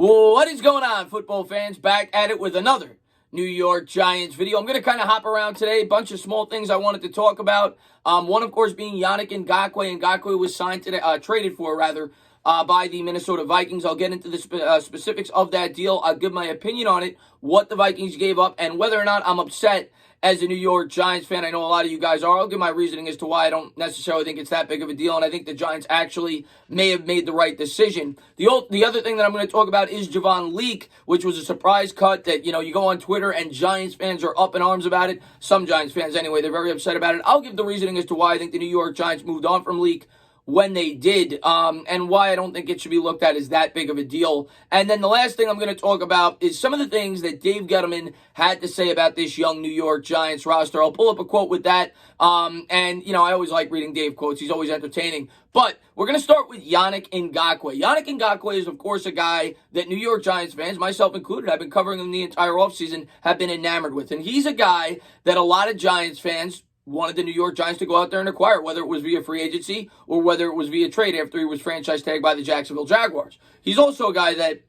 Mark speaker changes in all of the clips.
Speaker 1: What is going on, football fans? Back at it with another New York Giants video. I'm going to kind of hop around today. A bunch of small things I wanted to talk about. One, of course, being Yannick Ngakoue. Ngakoue was signed today, traded for, by the Minnesota Vikings. I'll get into the specifics of that deal. I'll give my opinion on it, what the Vikings gave up, and whether or not I'm upset as a New York Giants fan. I know a lot of you guys are. I'll give my reasoning as to why I don't necessarily think it's that big of a deal, and I think the Giants actually may have made the right decision. The other thing that I'm going to talk about is Javon Leake, which was a surprise cut that, you go on Twitter and Giants fans are up in arms about it. Some Giants fans, anyway, they're very upset about it. I'll give the reasoning as to why I think the New York Giants moved on from Leake when they did, and why I don't think it should be looked at as that big of a deal. And then the last thing I'm going to talk about is some of the things that Dave Gettleman had to say about this young New York Giants roster. I'll pull up a quote with that, and, I always like reading Dave quotes. He's always entertaining. But we're going to start with Yannick Ngakoue. Yannick Ngakoue is, of course, a guy that New York Giants fans, myself included, I've been covering him the entire offseason, have been enamored with. And he's a guy that a lot of Giants fans wanted the New York Giants to go out there and acquire, whether it was via free agency or whether it was via trade after he was franchise tagged by the Jacksonville Jaguars. He's also a guy that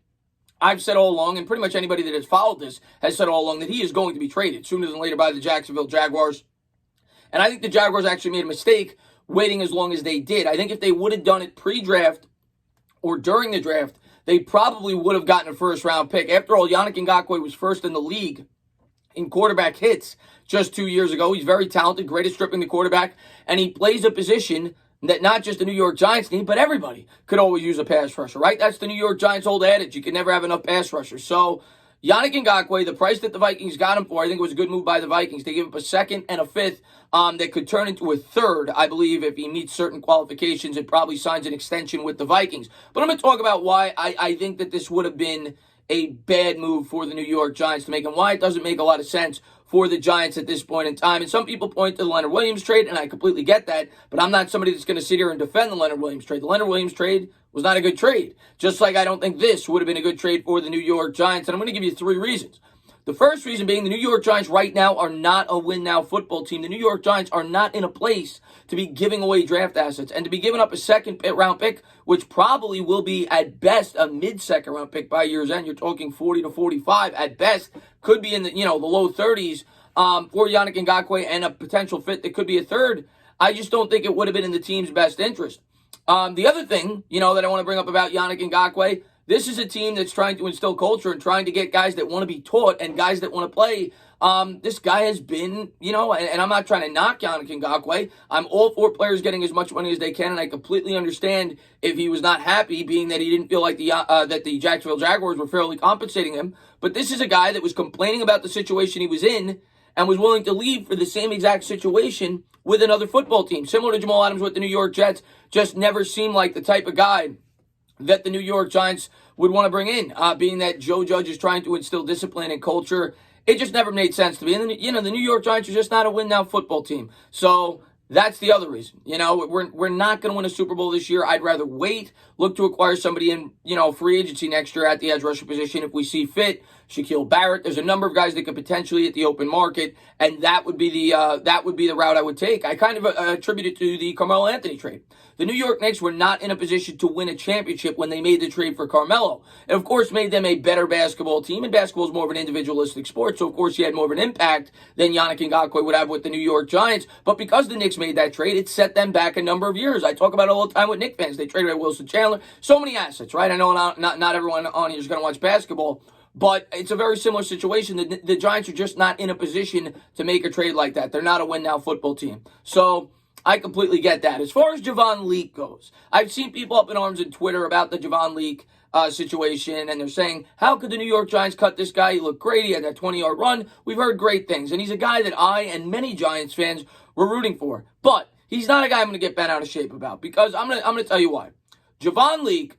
Speaker 1: I've said all along, and pretty much anybody that has followed this has said all along, that he is going to be traded sooner than later by the Jacksonville Jaguars. And I think the Jaguars actually made a mistake waiting as long as they did. I think if they would have done it pre-draft or during the draft, they probably would have gotten a first-round pick. After all, Yannick Ngakoue was first in the league in quarterback hits just 2 years ago. He's very talented, great at stripping the quarterback, and he plays a position that not just the New York Giants need, but everybody could always use a pass rusher, right? That's the New York Giants' old adage. You can never have enough pass rushers. So Yannick Ngakoue, the price that the Vikings got him for, I think it was a good move by the Vikings. They gave up a second and a fifth that could turn into a third, I believe, if he meets certain qualifications and probably signs an extension with the Vikings. But I'm going to talk about why I think that this would have been a bad move for the New York Giants to make, and why it doesn't make a lot of sense for the Giants at this point in time. And some people point to the Leonard Williams trade, and I completely get that, but I'm not somebody that's going to sit here and defend the Leonard Williams trade. The Leonard Williams trade was not a good trade, just like I don't think this would have been a good trade for the New York Giants, and I'm going to give you 3 reasons. The first reason being the New York Giants right now are not a win-now football team. The New York Giants are not in a place to be giving away draft assets and to be giving up a second-round pick, which probably will be at best a mid-second-round pick by year's end. You're talking 40 to 45 at best. Could be in the the low 30s for Yannick Ngakoue, and a potential fit that could be a third. I just don't think it would have been in the team's best interest. The other thing that I want to bring up about Yannick Ngakoue, this is a team that's trying to instill culture and trying to get guys that want to be taught and guys that want to play. This guy has been, and I'm not trying to knock Yannick Ngakoue. I'm all for players getting as much money as they can, and I completely understand if he was not happy, being that he didn't feel like that the Jacksonville Jaguars were fairly compensating him. But this is a guy that was complaining about the situation he was in and was willing to leave for the same exact situation with another football team. Similar to Jamal Adams with the New York Jets, just never seemed like the type of guy that the New York Giants would want to bring in, being that Joe Judge is trying to instill discipline and culture. It just never made sense to me. And, the New York Giants are just not a win-now football team. So that's the other reason. We're not going to win a Super Bowl this year. I'd rather wait, look to acquire somebody in, free agency next year at the edge rusher position if we see fit. Shaquille Barrett. There's a number of guys that could potentially hit the open market, and that would be the route I would take. I kind of attribute it to the Carmelo Anthony trade. The New York Knicks were not in a position to win a championship when they made the trade for Carmelo. It, of course, made them a better basketball team, and basketball is more of an individualistic sport, so, of course, he had more of an impact than Yannick Ngakoue would have with the New York Giants. But because the Knicks made that trade, it set them back a number of years. I talk about it all the time with Knicks fans. They traded away Wilson Chandler. So many assets, right? I know not everyone on here is going to watch basketball, but it's a very similar situation. The Giants are just not in a position to make a trade like that. They're not a win-now football team. So I completely get that. As far as Javon Leake goes, I've seen people up in arms on Twitter about the Javon Leake situation, and they're saying, how could the New York Giants cut this guy? He looked great. He had that 20-yard run. We've heard great things, and he's a guy that I and many Giants fans were rooting for. But he's not a guy I'm going to get bent out of shape about, because I'm going to tell you why. Javon Leake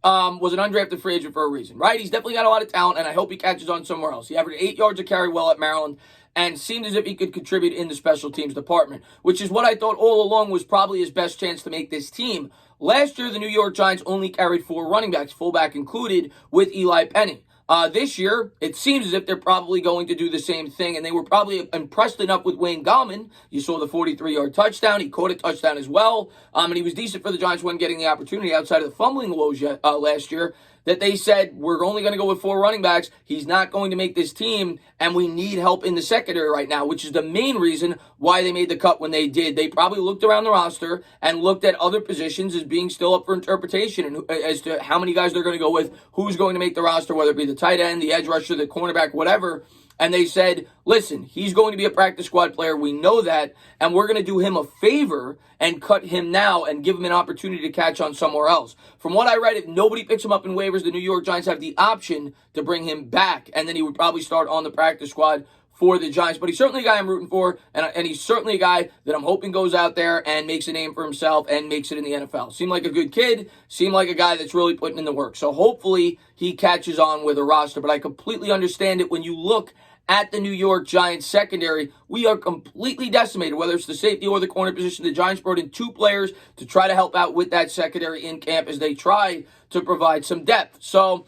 Speaker 1: was an undrafted free agent for a reason, right? He's definitely got a lot of talent, and I hope he catches on somewhere else. He averaged 8 yards a carry well at Maryland and seemed as if he could contribute in the special teams department, which is what I thought all along was probably his best chance to make this team. Last year, the New York Giants only carried 4 running backs, fullback included, with Eli Penny. This year, it seems as if they're probably going to do the same thing, and they were probably impressed enough with Wayne Gallman. You saw the 43-yard touchdown. He caught a touchdown as well, and he was decent for the Giants when getting the opportunity outside of the fumbling woes last year, that they said, we're only going to go with 4 running backs. He's not going to make this team, and we need help in the secondary right now, which is the main reason why they made the cut when they did. They probably looked around the roster and looked at other positions as being still up for interpretation and as to how many guys they're going to go with, who's going to make the roster, whether it be the tight end, the edge rusher, the cornerback, whatever. And they said, listen, he's going to be a practice squad player. We know that. And we're going to do him a favor and cut him now and give him an opportunity to catch on somewhere else. From what I read, if nobody picks him up in waivers, the New York Giants have the option to bring him back. And then he would probably start on the practice squad for the Giants. But he's certainly a guy I'm rooting for. And he's certainly a guy that I'm hoping goes out there and makes a name for himself and makes it in the NFL. Seemed like a good kid. Seemed like a guy that's really putting in the work. So hopefully he catches on with a roster. But I completely understand it when you look at the New York Giants secondary. We are completely decimated, whether it's the safety or the corner position. The Giants brought in 2 players to try to help out with that secondary in camp as they try to provide some depth. So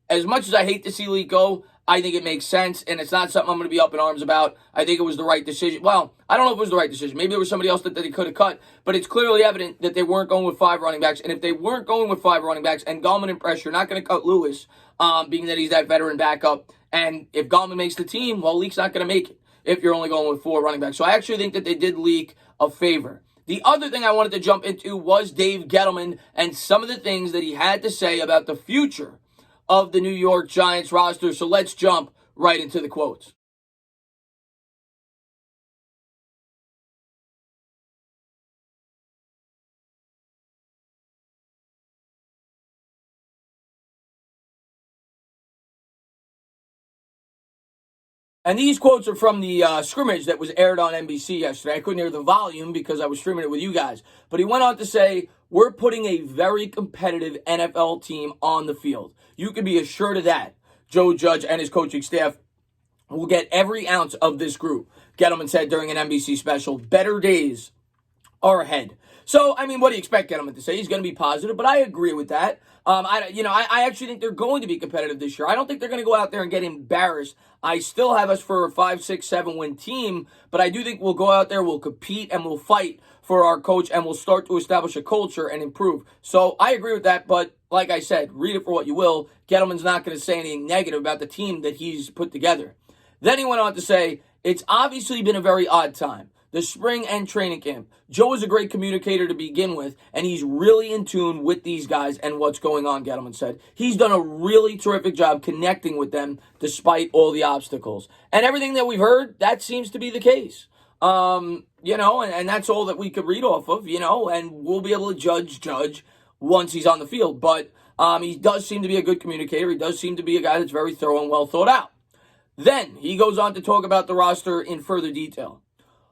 Speaker 1: as much as I hate to see Leake go, I think it makes sense, and it's not something I'm going to be up in arms about. I think it was the right decision. Well, I don't know if it was the right decision. Maybe there was somebody else that they could have cut, but it's clearly evident that they weren't going with 5 running backs. And if they weren't going with 5 running backs and Gallman in pressure, not going to cut Lewis, being that he's that veteran backup. And if Gallman makes the team, well, Leake's not going to make it if you're only going with 4 running backs. So I actually think that they did Leake a favor. The other thing I wanted to jump into was Dave Gettleman and some of the things that he had to say about the future of the New York Giants roster. So let's jump right into the quotes. And these quotes are from the scrimmage that was aired on NBC yesterday. I couldn't hear the volume because I was streaming it with you guys. But he went on to say, we're putting a very competitive NFL team on the field. You can be assured of that. Joe Judge and his coaching staff will get every ounce of this group. Gettleman said during an NBC special, better days are ahead. So, I mean, what do you expect Gettleman to say? He's going to be positive, but I agree with that. I actually think they're going to be competitive this year. I don't think they're going to go out there and get embarrassed. I still have us for a 5, 6, 7 win team, but I do think we'll go out there, we'll compete, and we'll fight for our coach, and we'll start to establish a culture and improve. So I agree with that, but like I said, read it for what you will. Gettleman's not going to say anything negative about the team that he's put together. Then he went on to say, it's obviously been a very odd time. The spring and training camp. Joe is a great communicator to begin with, and he's really in tune with these guys and what's going on, Gettleman said. He's done a really terrific job connecting with them despite all the obstacles. And everything that we've heard, that seems to be the case. And that's all that we could read off of, and we'll be able to judge once he's on the field. But he does seem to be a good communicator. He does seem to be a guy that's very thorough and well thought out. Then he goes on to talk about the roster in further detail.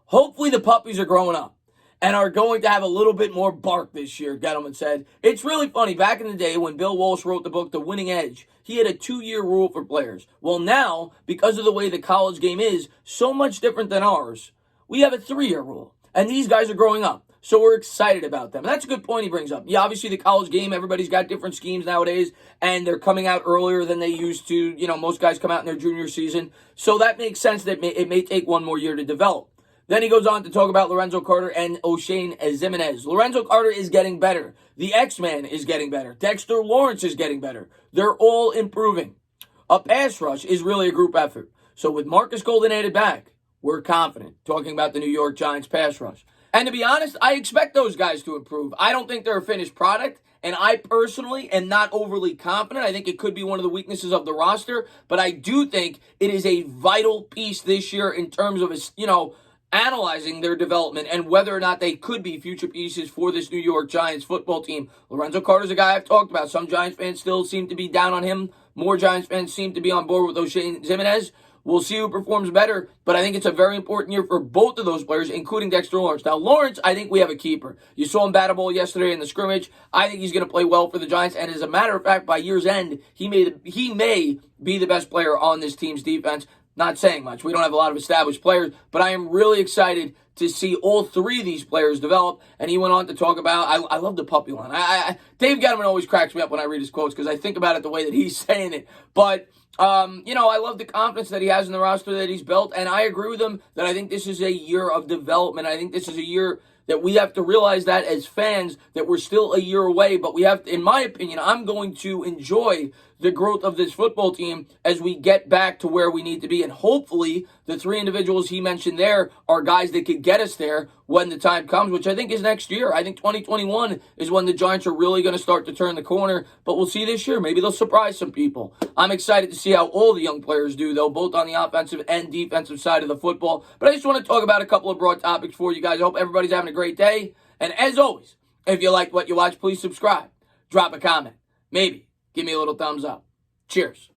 Speaker 1: Hopefully the puppies are growing up and are going to have a little bit more bark this year, Gettleman said. It's really funny. Back in the day when Bill Walsh wrote the book, The Winning Edge, he had a 2-year rule for players. Well, now, because of the way the college game is so much different than ours, we have a 3-year rule. And these guys are growing up. So we're excited about them. And that's a good point he brings up. Yeah, obviously the college game, everybody's got different schemes nowadays, and they're coming out earlier than they used to. Most guys come out in their junior season. So that makes sense that it may take 1 more year to develop. Then he goes on to talk about Lorenzo Carter and Oshane Ximines. Lorenzo Carter is getting better. The X-Man is getting better. Dexter Lawrence is getting better. They're all improving. A pass rush is really a group effort. So with Marcus Golden added back, we're confident talking about the New York Giants pass rush. And to be honest, I expect those guys to improve. I don't think they're a finished product, and I personally am not overly confident. I think it could be one of the weaknesses of the roster, but I do think it is a vital piece this year in terms of, analyzing their development and whether or not they could be future pieces for this New York Giants football team. Lorenzo Carter's a guy I've talked about. Some Giants fans still seem to be down on him. More Giants fans seem to be on board with Oshane Ximines. We'll see who performs better, but I think it's a very important year for both of those players, including Dexter Lawrence. Now, Lawrence, I think we have a keeper. You saw him bat a ball yesterday in the scrimmage. I think he's going to play well for the Giants, and as a matter of fact, by year's end, he may be the best player on this team's defense. Not saying much. We don't have a lot of established players, but I am really excited to see all 3 of these players develop. And he went on to talk about, I love the puppy line. Dave Gettleman always cracks me up when I read his quotes because I think about it the way that he's saying it. But, I love the confidence that he has in the roster that he's built. And I agree with him that I think this is a year of development. I think this is a year that we have to realize that as fans that we're still a year away, but we have to, in my opinion, I'm going to enjoy the growth of this football team as we get back to where we need to be. And hopefully the three individuals he mentioned there are guys that could get us there when the time comes, which I think is next year. I think 2021 is when the Giants are really going to start to turn the corner, but we'll see this year. Maybe they'll surprise some people. I'm excited to see how all the young players do, though, both on the offensive and defensive side of the football. But I just want to talk about a couple of broad topics for you guys. I hope everybody's having a great day. And as always, if you liked what you watched, please subscribe. Drop a comment. Maybe give me a little thumbs up. Cheers.